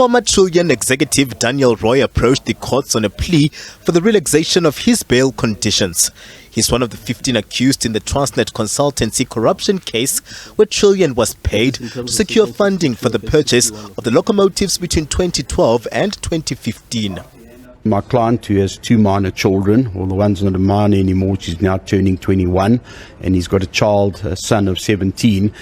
Former Trillian Executive Daniel Roy approached the courts on a plea for the relaxation of his bail conditions. He's one of the 15 accused in the Transnet consultancy corruption case, where Trillian was paid to secure funding for the purchase of the locomotives between 2012 and 2015. My client, who has two minor children, well, the one's not a minor anymore, she's now turning 21, and he's got a son of 17.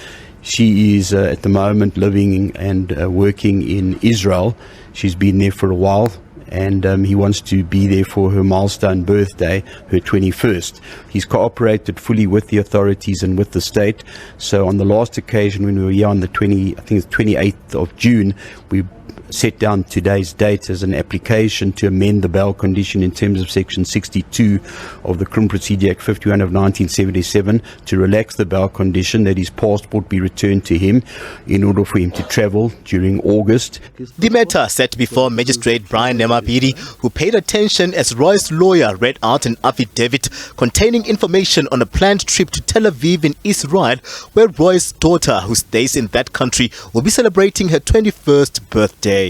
She is at the moment living and working in Israel. She's been there for a while, and he wants to be there for her milestone birthday, her 21st. He's cooperated fully with the authorities and with the state. So on the last occasion when we were here on the 28th of June, we set down today's date as an application to amend the bail condition in terms of Section 62 of the Criminal Procedure Act 51 of 1977 to relax the bail condition that his passport be returned to him in order for him to travel during August. The matter set before Magistrate Brian Nemabiri, who paid attention as Roy's lawyer read out an affidavit containing information on a planned trip to Tel Aviv in Israel, where Roy's daughter, who stays in that country, will be celebrating her 21st birthday.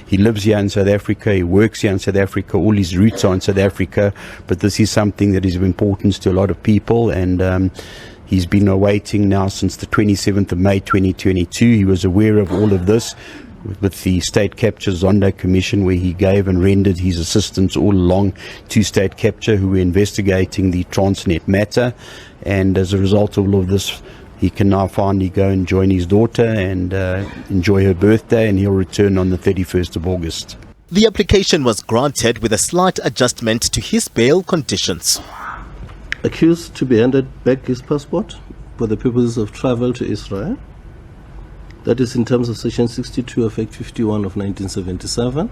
He lives here in South Africa, he works here in South Africa, all his roots are in South Africa, but this is something that is of importance to a lot of people, and he's been awaiting now since the 27th of May 2022. He was aware of all of this with the State Capture Zondo Commission, where he gave and rendered his assistance all along to State Capture, who were investigating the Transnet matter, and as a result of all of this, he can now finally go and join his daughter and enjoy her birthday, and he'll return on the 31st of August. The application was granted with a slight adjustment to his bail conditions. Accused to be handed back his passport for the purposes of travel to Israel. That is in terms of Section 62 of Act 51 of 1977.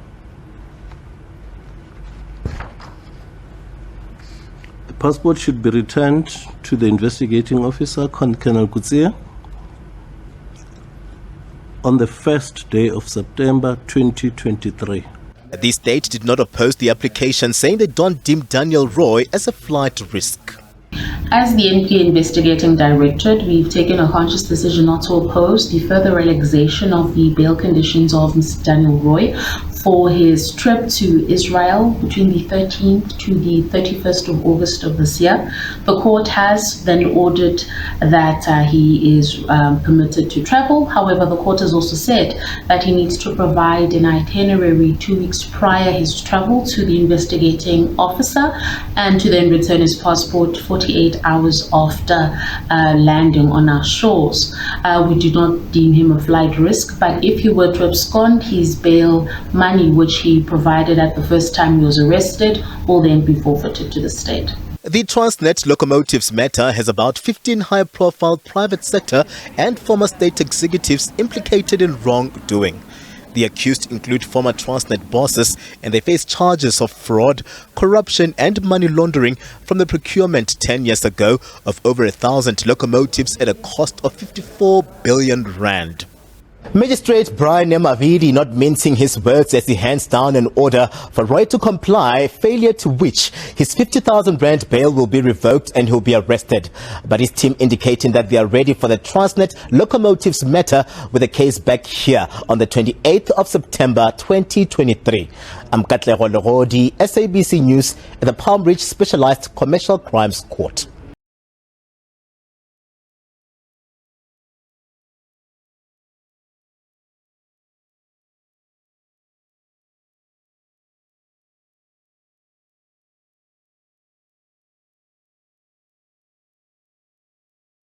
Passport should be returned to the investigating officer, Colonel Kutsia, on the first day of September 2023. The state did not oppose the application, saying they don't deem Daniel Roy as a flight risk. As the NPA Investigating Directorate, we've taken a conscious decision not to oppose the further relaxation of the bail conditions of Mr. Daniel Roy for his trip to Israel between the 13th to the 31st of August of this year. The court has then ordered that he is permitted to travel. However, the court has also said that he needs to provide an itinerary 2 weeks prior his travel to the investigating officer, and to then return his passport 48 hours after landing on our shores. We do not deem him a flight risk, but if he were to abscond, his bail money, which he provided at the first time he was arrested, will then be forfeited to the state. The Transnet locomotives matter has about 15 high-profile private sector and former state executives implicated in wrongdoing. The accused include former Transnet bosses, and they face charges of fraud, corruption and money laundering from the procurement 10 years ago of over 1,000 locomotives at a cost of 54 billion rand. Magistrate Brian Nemabiri not mincing his words as he hands down an order for Roy to comply, failure to which his 50,000 rand bail will be revoked and he'll be arrested. But his team indicating that they are ready for the Transnet locomotives matter with a case back here on the 28th of September 2023. I'm Katlego Logodi, SABC News at the Palm Ridge Specialized Commercial Crimes Court.